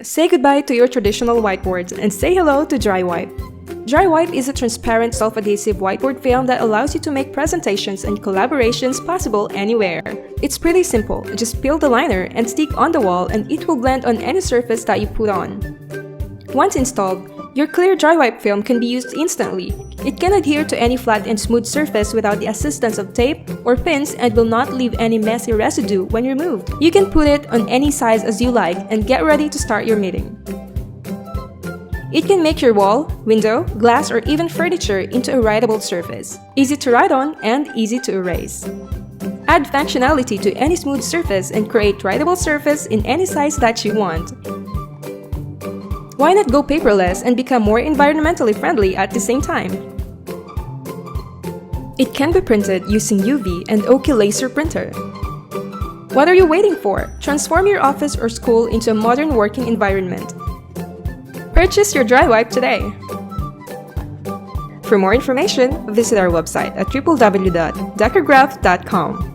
Say goodbye to your traditional whiteboards and say hello to DRYWIPE. DRYWIPE is a transparent self-adhesive whiteboard film that allows you to make presentations and collaborations possible anywhere. It's pretty simple, just peel the liner and stick on the wall and it will blend on any surface that you put on. Once installed, your clear DRYWIPE film can be used instantly. It can adhere to any flat and smooth surface without the assistance of tape or pins and will not leave any messy residue when removed. You can put it on any size as you like and get ready to start your meeting. It can make your wall, window, glass, or even furniture into a writable surface. Easy to write on and easy to erase. Add functionality to any smooth surface and create writable surface in any size that you want. Why not go paperless and become more environmentally friendly at the same time? It can be printed using UV and OK laser printer. What are you waiting for? Transform your office or school into a modern working environment. Purchase your DRYWIPE today! For more information, visit our website at www.decograph.com.